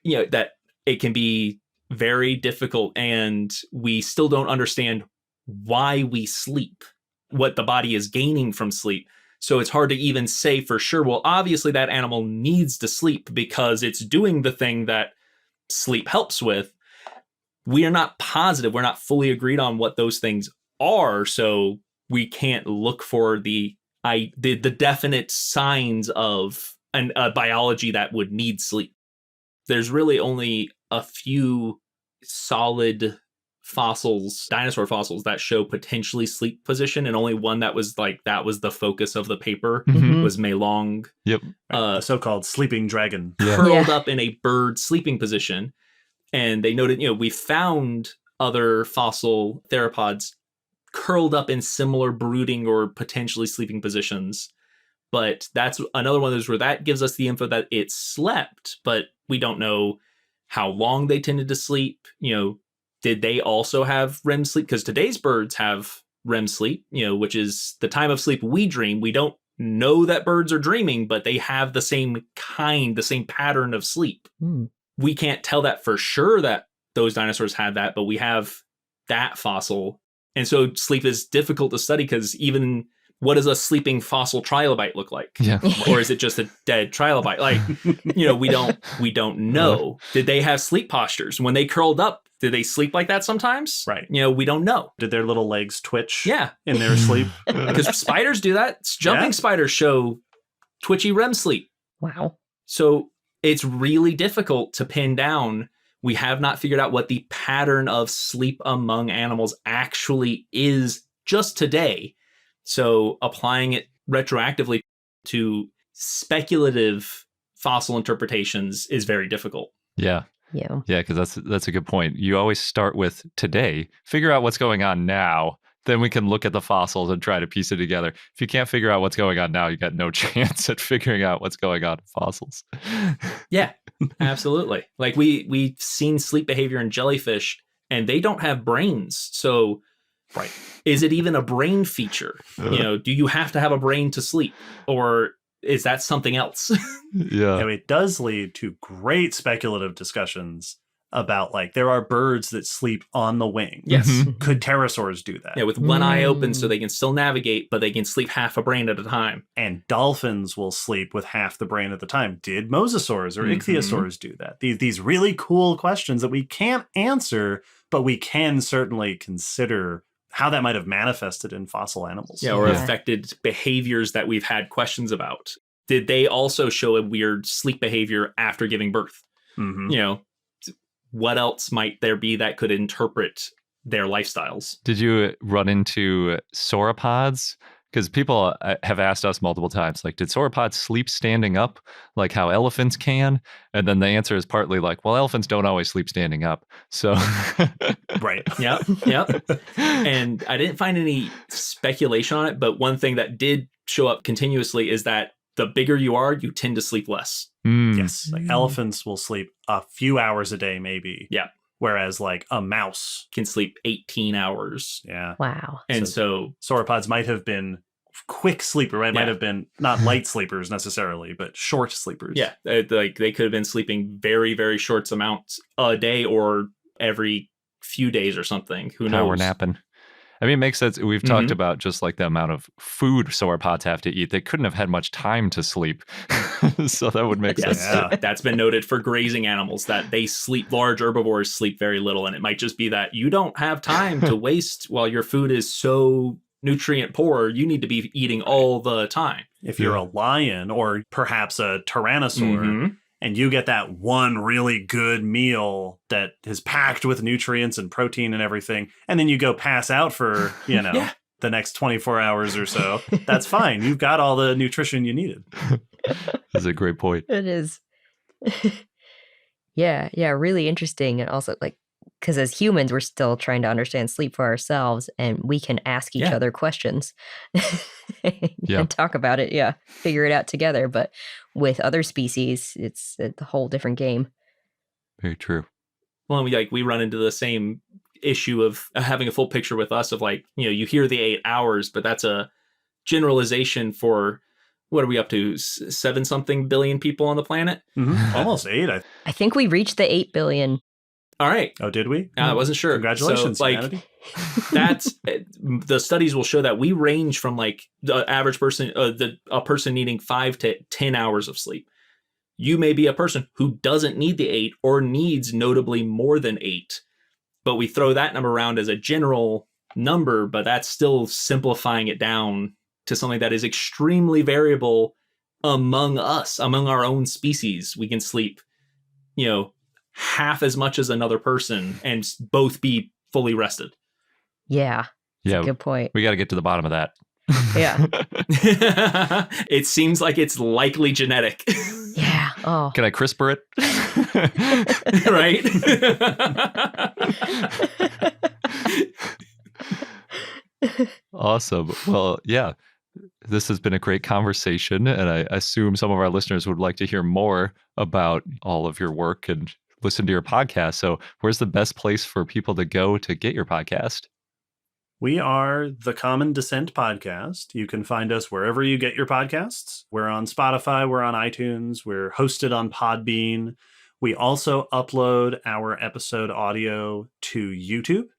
that it can be very difficult, and we still don't understand why we sleep, what the body is gaining from sleep. So it's hard to even say for sure, well, obviously that animal needs to sleep because it's doing the thing that sleep helps with. We are not positive. We're not fully agreed on what those things are. So we can't look for the definite signs of a biology that would need sleep. There's really only a few solid fossils, dinosaur fossils, that show potentially sleep position, and only one that was the focus of the paper was Meilong. Yep. The so-called sleeping dragon. Curled up in a bird sleeping position. And they noted, we found other fossil theropods curled up in similar brooding or potentially sleeping positions. But that's another one of those where that gives us the info that it slept, but we don't know how long they tended to sleep. Did they also have REM sleep? Because today's birds have REM sleep, which is the time of sleep we dream. We don't know that birds are dreaming, but they have the same pattern of sleep. We can't tell that for sure that those dinosaurs had that, but we have that fossil. And so sleep is difficult to study, because even what does a sleeping fossil trilobite look like? Yeah. Or is it just a dead trilobite? We don't know. Did they have sleep postures? When they curled up, did they sleep like that sometimes? Right. We don't know. Did their little legs twitch in their sleep? Because spiders do that. Jumping spiders show twitchy REM sleep. Wow. So it's really difficult to pin down. We have not figured out what the pattern of sleep among animals actually is just today. So applying it retroactively to speculative fossil interpretations is very difficult. Yeah. Yeah. Yeah, because that's a good point. You always start with today, figure out what's going on now, then we can look at the fossils and try to piece it together. If you can't figure out what's going on now, you got no chance at figuring out what's going on in fossils. Yeah, absolutely. Like we've seen sleep behavior in jellyfish, and they don't have brains. So is it even a brain feature? Do you have to have a brain to sleep, or is that something else? Yeah. It does lead to great speculative discussions about, there are birds that sleep on the wing. Yes. Could pterosaurs do that? Yeah, with one eye open so they can still navigate, but they can sleep half a brain at a time. And dolphins will sleep with half the brain at the time. Did mosasaurs or ichthyosaurs do that? These really cool questions that we can't answer, but we can certainly consider how that might have manifested in fossil animals. Yeah, or affected behaviors that we've had questions about. Did they also show a weird sleep behavior after giving birth? What else might there be that could interpret their lifestyles? Did you run into sauropods? Because people have asked us multiple times, like, did sauropods sleep standing up like how elephants can? And then the answer is partly like, well, elephants don't always sleep standing up. So, Right. Yep. And I didn't find any speculation on it, but one thing that did show up continuously is that the bigger you are, you tend to sleep less. Yes. Like elephants will sleep a few hours a day, maybe. Yeah. Whereas like a mouse can sleep 18 hours. Yeah. Wow. And so sauropods might have been quick sleeper, right? Might have been not light sleepers necessarily, but short sleepers. Yeah. Like they could have been sleeping very, very short amounts a day or every few days or something. Who knows? Power napping. I mean, it makes sense. We've talked about just like the amount of food sauropods have to eat. They couldn't have had much time to sleep. So that would make sense. Yeah. That's been noted for grazing animals, that they sleep, large herbivores sleep very little. And it might just be that you don't have time to waste while your food is so nutrient poor. You need to be eating all the time. If you're a lion or perhaps a tyrannosaur, and you get that one really good meal that is packed with nutrients and protein and everything, and then you go pass out for, the next 24 hours or so, that's fine. You've got all the nutrition you needed. That's a great point. It is. Yeah, really interesting. And also, like, because as humans, we're still trying to understand sleep for ourselves, and we can ask each other questions and talk about it. Yeah, figure it out together. But with other species, it's a whole different game. Very true. Well, we run into the same issue of having a full picture with us of like, you hear the 8 hours, but that's a generalization for, what are we up to? 7-something billion people on the planet? Almost 8. I think we reached the 8 billion. All right. Oh, did we? I wasn't sure. Congratulations, humanity. That's the studies will show that we range from like the average person, a person needing 5 to 10 hours of sleep. You may be a person who doesn't need the 8 or needs notably more than 8, but we throw that number around as a general number, but that's still simplifying it down to something that is extremely variable among us, among our own species. We can sleep, half as much as another person and both be fully rested. Yeah. That's a good point. We got to get to the bottom of that. Yeah. It seems like it's likely genetic. Yeah. Oh. Can I CRISPR it? Right? Awesome. Well, yeah. This has been a great conversation, and I assume some of our listeners would like to hear more about all of your work and listen to your podcast. So where's the best place for people to go to get your podcast? We are the Common Descent Podcast. You can find us wherever you get your podcasts. We're on Spotify, we're on iTunes, we're hosted on Podbean. We also upload our episode audio to YouTube.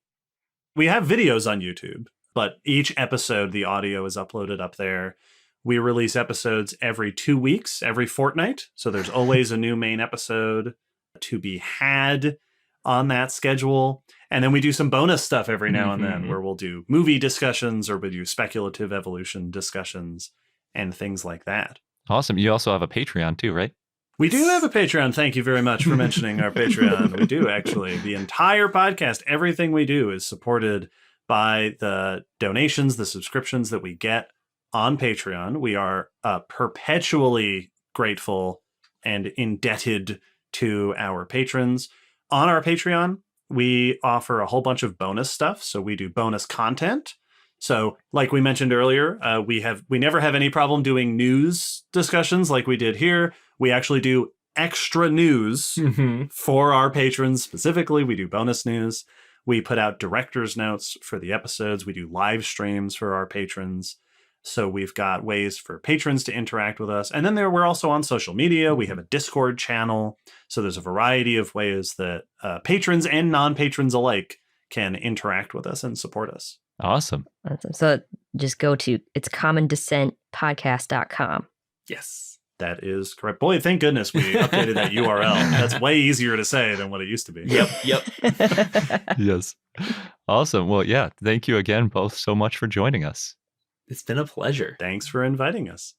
We have videos on YouTube, but each episode, the audio is uploaded up there. We release episodes every 2 weeks, every fortnight. So there's always a new main episode to be had on that schedule. And then we do some bonus stuff every now and then where we'll do movie discussions or we'll do speculative evolution discussions and things like that. Awesome. You also have a Patreon too, right? We do have a Patreon. Thank you very much for mentioning our Patreon. We do, actually. The entire podcast, everything we do is supported by the donations, the subscriptions that we get on Patreon. We are perpetually grateful and indebted to our patrons. On our Patreon, we offer a whole bunch of bonus stuff. So we do bonus content. So like we mentioned earlier, we never have any problem doing news discussions like we did here. We actually do extra news for our patrons specifically. We do bonus news. We put out director's notes for the episodes. We do live streams for our patrons. So we've got ways for patrons to interact with us. And then we're also on social media. We have a Discord channel. So there's a variety of ways that patrons and non-patrons alike can interact with us and support us. Awesome. So just go to itscommondescentpodcast.com. Yes. That is correct. Boy, thank goodness we updated that URL. That's way easier to say than what it used to be. Yep. Yes. Awesome. Well, yeah. Thank you again both so much for joining us. It's been a pleasure. Thanks for inviting us.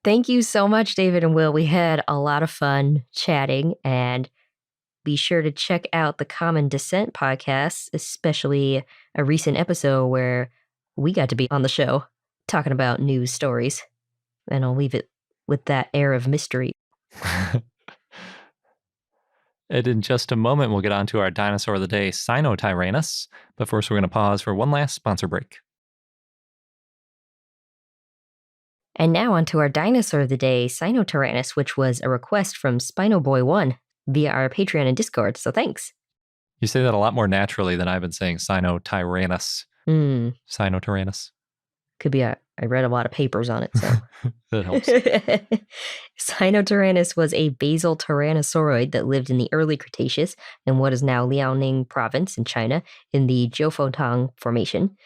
Thank you so much, David and Will. We had a lot of fun chatting, and be sure to check out the Common Descent podcast, especially a recent episode where we got to be on the show talking about news stories. And I'll leave it with that air of mystery. And in just a moment, we'll get on to our dinosaur of the day, Sinotyrannus. But first, we're going to pause for one last sponsor break. And now on to our dinosaur of the day, Sinotyrannus, which was a request from Spinoboy1 via our Patreon and Discord, so thanks. You say that a lot more naturally than I've been saying Sinotyrannus. Sinotyrannus. Could be I read a lot of papers on it, so. That helps. Sinotyrannus was a basal tyrannosauroid that lived in the Early Cretaceous in what is now Liaoning Province in China in the Jiufotang Formation.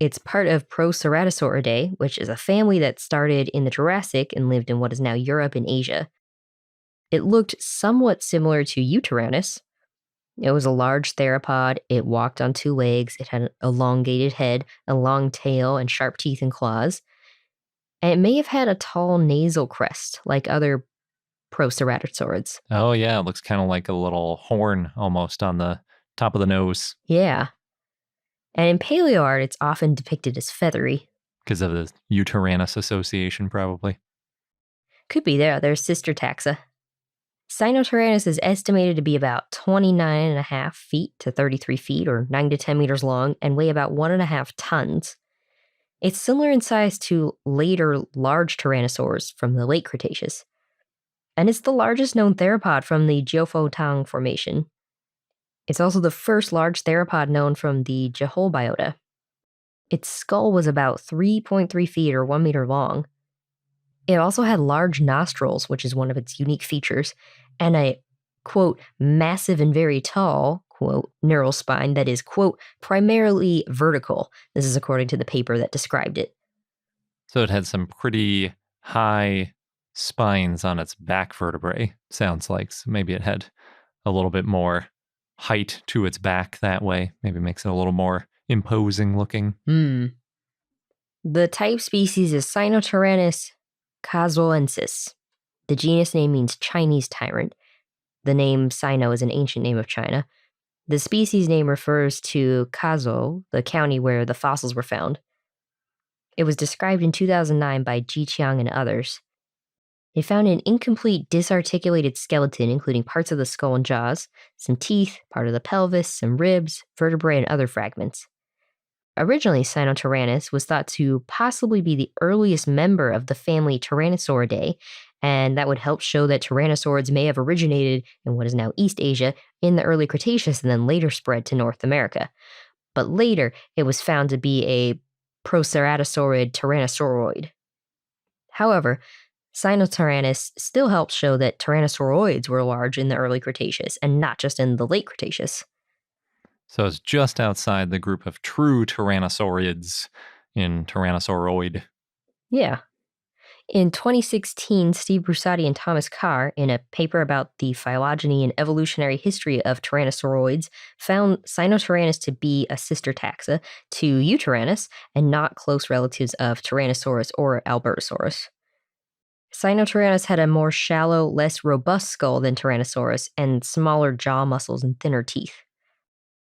It's part of Proceratosauridae, which is a family that started in the Jurassic and lived in what is now Europe and Asia. It looked somewhat similar to Yutyrannus. It was a large theropod. It walked on two legs. It had an elongated head, a long tail, and sharp teeth and claws. And it may have had a tall nasal crest, like other proceratosaurids. Oh, yeah. It looks kind of like a little horn almost on the top of the nose. Yeah. And in paleoart, it's often depicted as feathery. Because of the Yutyrannus association, probably. Could be there. There's sister taxa. Sinotyrannus is estimated to be about 29.5 feet to 33 feet, or 9 to 10 meters long, and weigh about 1.5 tons. It's similar in size to later large tyrannosaurs from the late Cretaceous. And it's the largest known theropod from the Jiufotang Formation. It's also the first large theropod known from the Jehol biota. Its skull was about 3.3 feet or 1 meter long. It also had large nostrils, which is one of its unique features, and a, quote, massive and very tall, quote, neural spine that is, quote, primarily vertical. This is according to the paper that described it. So it had some pretty high spines on its back vertebrae, sounds like. So maybe it had a little bit more height to its back that way. Maybe makes it a little more imposing looking. The type species is Sinotyrannus cazoensis. The genus name means Chinese tyrant. The name Sino is an ancient name of China. The species name refers to Kazhou, the county where the fossils were found. It was described in 2009 by Ji Qiang and others. They found an incomplete disarticulated skeleton, including parts of the skull and jaws, some teeth, part of the pelvis, some ribs, vertebrae, and other fragments. Originally, Sinotyrannus was thought to possibly be the earliest member of the family Tyrannosauridae, and that would help show that tyrannosaurids may have originated in what is now East Asia in the early Cretaceous and then later spread to North America. But later, it was found to be a proceratosaurid tyrannosauroid. However, Sinotyrannus still helps show that tyrannosauroids were large in the early Cretaceous and not just in the late Cretaceous. So it's just outside the group of true tyrannosaurids in Tyrannosauroid. Yeah. In 2016, Steve Brusati and Thomas Carr, in a paper about the phylogeny and evolutionary history of tyrannosauroids, found Sinotyrannus to be a sister taxa to Yutyrannus and not close relatives of Tyrannosaurus or Albertosaurus. Sinotyrannus had a more shallow, less robust skull than Tyrannosaurus and smaller jaw muscles and thinner teeth.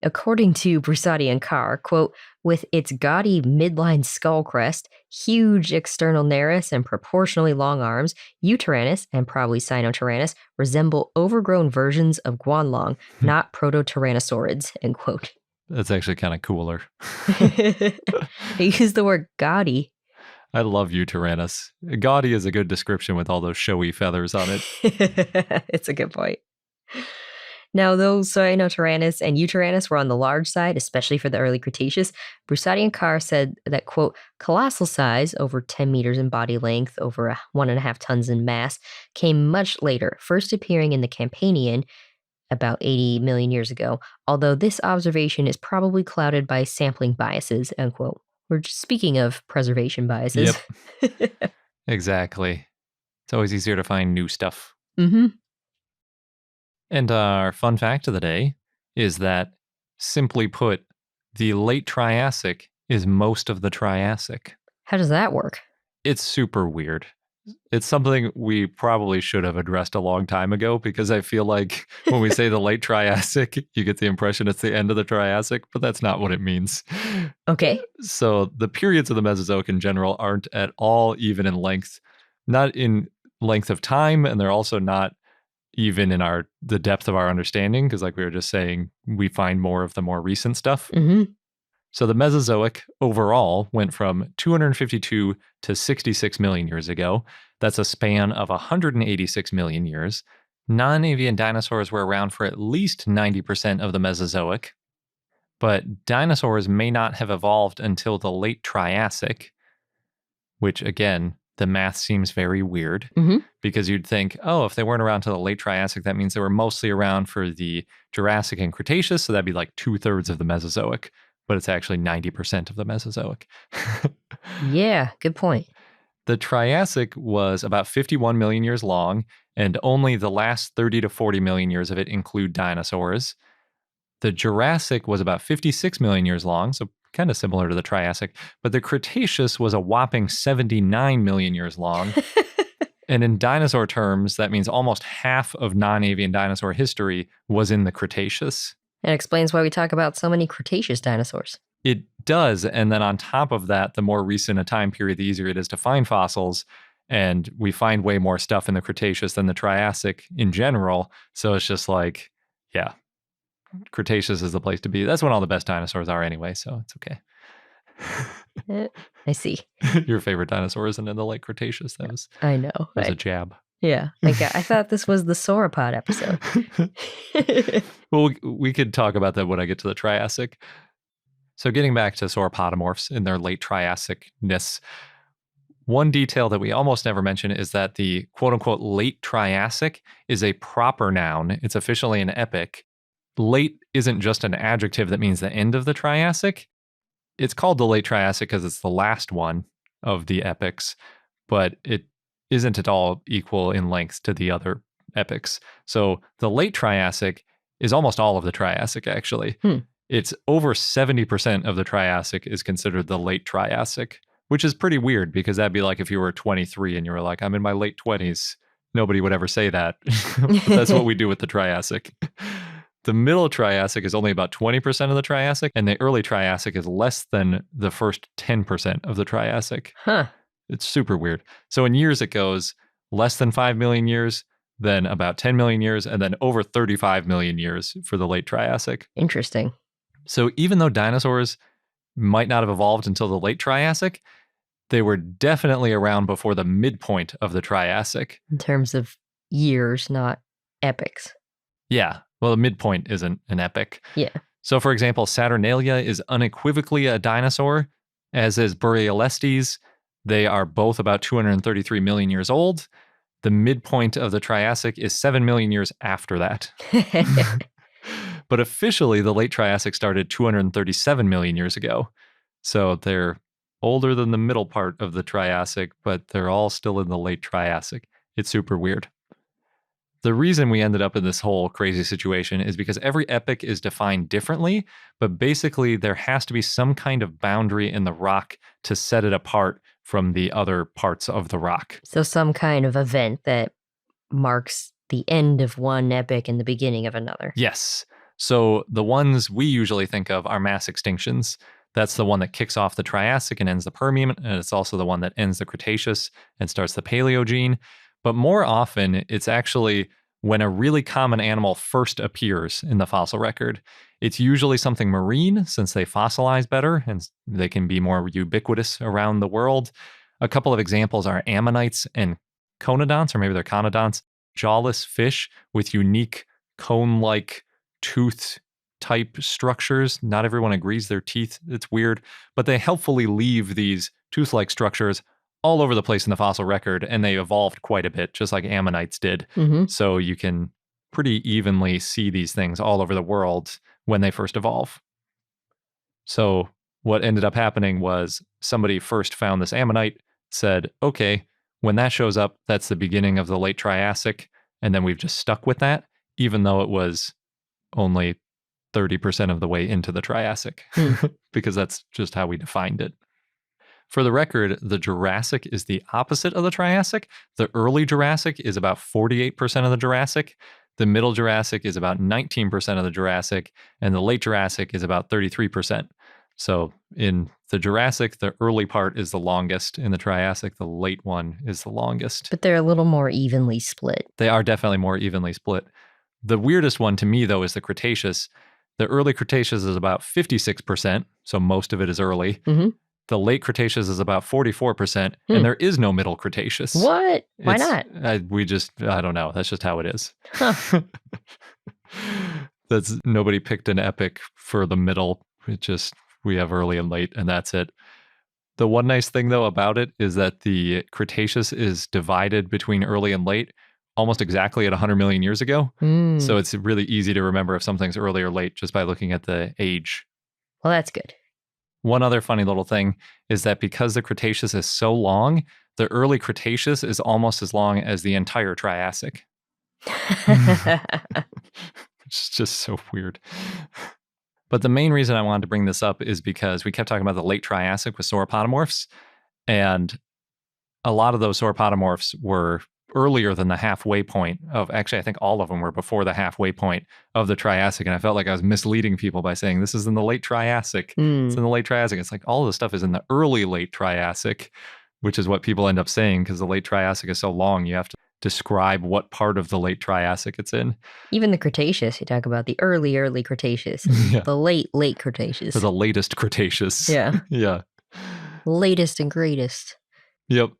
According to Brusati and Carr, quote, with its gaudy midline skull crest, huge external nares, and proportionally long arms, Yutyrannus, and probably Sinotyrannus, resemble overgrown versions of Guanlong, not proto-tyrannosaurids, end quote. That's actually kind of cooler. They use the word gaudy. I love Yutyrannus. Gaudy is a good description with all those showy feathers on it. It's a good point. Now, though Sinotyrannus and Yutyrannus were on the large side, especially for the early Cretaceous, Brusati and Carr said that, quote, colossal size, over 10 meters in body length, over 1.5 tons in mass, came much later, first appearing in the Campanian about 80 million years ago, although this observation is probably clouded by sampling biases, end quote. We're just speaking of preservation biases. Yep. Exactly. It's always easier to find new stuff. Mm-hmm. And our fun fact of the day is that, simply put, the late Triassic is most of the Triassic. How does that work? It's super weird. It's something we probably should have addressed a long time ago, because I feel like when we say the late Triassic, you get the impression it's the end of the Triassic, but that's not what it means. Okay. So the periods of the Mesozoic in general aren't at all even in length, not in length of time, and they're also not even in the depth of our understanding, because like we were just saying, we find more of the more recent stuff. Mm-hmm. So the Mesozoic overall went from 252 to 66 million years ago. That's a span of 186 million years. Non-avian dinosaurs were around for at least 90% of the Mesozoic, but dinosaurs may not have evolved until the late Triassic, which again, the math seems very weird, Mm-hmm. because you'd think, oh, if they weren't around till the late Triassic, that means they were mostly around for the Jurassic and Cretaceous, so that'd be like 2/3 of the Mesozoic, but it's actually 90% of the Mesozoic. Yeah, good point. The Triassic was about 51 million years long, and only the last 30 to 40 million years of it include dinosaurs. The Jurassic was about 56 million years long, so kind of similar to the Triassic, but the Cretaceous was a whopping 79 million years long. And in dinosaur terms, that means almost half of non-avian dinosaur history was in the Cretaceous. That explains why we talk about so many Cretaceous dinosaurs. It does. And then on top of that, the more recent a time period, the easier it is to find fossils. And we find way more stuff in the Cretaceous than the Triassic in general. So it's just like, yeah, Cretaceous is the place to be. That's when all the best dinosaurs are anyway, so it's okay. I see. Your favorite dinosaur isn't in the late Cretaceous. That was I know. a jab. Yeah. Like, I thought this was the sauropod episode. Well, we could talk about that when I get to the Triassic. So getting back to sauropodomorphs in their late Triassic-ness, one detail that we almost never mention is that the quote-unquote late Triassic is a proper noun. It's officially an epoch. Late isn't just an adjective that means the end of the Triassic. It's called the late Triassic because it's the last one of the epochs, but it isn't at all equal in length to the other epochs. So the late Triassic is almost all of the Triassic, actually. It's over 70% of the Triassic is considered the late Triassic, which is pretty weird, because that'd be like if you were 23 and you were like, I'm in my late 20s. Nobody would ever say that. That's what we do with the Triassic. The middle Triassic is only about 20% of the Triassic, and the early Triassic is less than the first 10% of the Triassic. Huh. It's super weird. So in years, it goes less than 5 million years, then about 10 million years, and then over 35 million years for the late Triassic. Interesting. So even though dinosaurs might not have evolved until the late Triassic, they were definitely around before the midpoint of the Triassic. In terms of years, not epochs. Yeah. Well, the midpoint isn't an epoch. Yeah. So, for example, Saturnalia is unequivocally a dinosaur, as is Borealestes. They are both about 233 million years old. The midpoint of the Triassic is 7 million years after that. But officially, the late Triassic started 237 million years ago. So they're older than the middle part of the Triassic, but they're all still in the late Triassic. It's super weird. The reason we ended up in this whole crazy situation is because every epoch is defined differently, but basically there has to be some kind of boundary in the rock to set it apart from the other parts of the rock. So some kind of event that marks the end of one epoch and the beginning of another. Yes. So the ones we usually think of are mass extinctions. That's the one that kicks off the Triassic and ends the Permian, and it's also the one that ends the Cretaceous and starts the Paleogene. But more often, it's actually when a really common animal first appears in the fossil record. It's usually something marine, since they fossilize better and they can be more ubiquitous around the world. A couple of examples are ammonites and conodonts, or maybe they're conodonts, jawless fish with unique cone-like tooth type structures. Not everyone agrees they're teeth. It's weird, but they helpfully leave these tooth-like structures all over the place in the fossil record, and they evolved quite a bit, just like ammonites did. Mm-hmm. So you can pretty evenly see these things all over the world when they first evolve. So what ended up happening was somebody first found this ammonite, said, okay, when that shows up, that's the beginning of the late Triassic, and then we've just stuck with that, even though it was only 30% of the way into the Triassic, because that's just how we defined it. For the record, the Jurassic is the opposite of the Triassic. The early Jurassic is about 48% of the Jurassic. The middle Jurassic is about 19% of the Jurassic. And the late Jurassic is about 33%. So in the Jurassic, the early part is the longest. In the Triassic, the late one is the longest. But they're a little more evenly split. They are definitely more evenly split. The weirdest one to me, though, is the Cretaceous. The early Cretaceous is about 56%, so most of it is early. Mm-hmm. The late Cretaceous is about 44%, and there is no middle Cretaceous. What? Why not? I don't know. That's just how it is. Huh. Nobody picked an epoch for the middle. We have early and late, and that's it. The one nice thing, though, about it is that the Cretaceous is divided between early and late almost exactly at 100 million years ago. So it's really easy to remember if something's early or late just by looking at the age. Well, that's good. One other funny little thing is that because the Cretaceous is so long, the early Cretaceous is almost as long as the entire Triassic. It's just so weird. But the main reason I wanted to bring this up is because we kept talking about the late Triassic with sauropodomorphs, and a lot of those sauropodomorphs were earlier than the halfway point of, actually, I think all of them were before the halfway point of the Triassic. And I felt like I was misleading people by saying this is in the late Triassic. It's in the late Triassic. It's like all of this stuff is in the early late Triassic, which is what people end up saying because the late Triassic is so long. You have to describe what part of the late Triassic it's in. Even the Cretaceous, you talk about the early Cretaceous, the late Cretaceous. For the latest Cretaceous. Yeah. Yeah. Latest and greatest. Yep.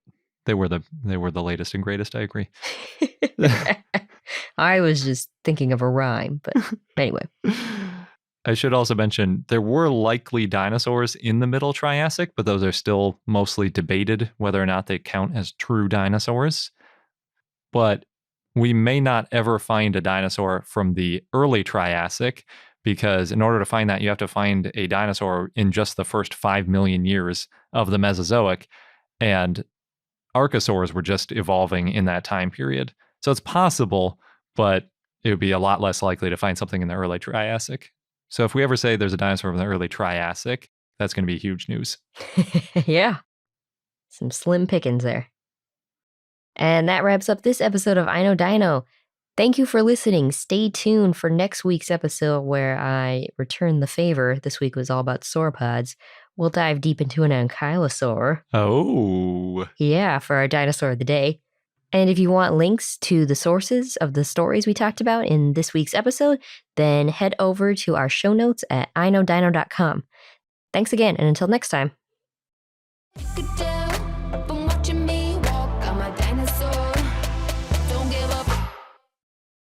They were the latest and greatest, I agree. I was just thinking of a rhyme, but anyway. I should also mention there were likely dinosaurs in the middle Triassic, but those are still mostly debated whether or not they count as true dinosaurs. But we may not ever find a dinosaur from the early Triassic because in order to find that, you have to find a dinosaur in just the first 5 million years of the Mesozoic. And archosaurs were just evolving in that time period. So it's possible, but it would be a lot less likely to find something in the early Triassic. So if we ever say there's a dinosaur from the early Triassic, that's going to be huge news. Yeah. Some slim pickings there. And that wraps up this episode of I Know Dino. Thank you for listening. Stay tuned for next week's episode where I return the favor. This week was all about sauropods. We'll dive deep into an ankylosaur. Oh. Yeah, for our dinosaur of the day. And if you want links to the sources of the stories we talked about in this week's episode, then head over to our show notes at iknowdino.com. Thanks again, and until next time.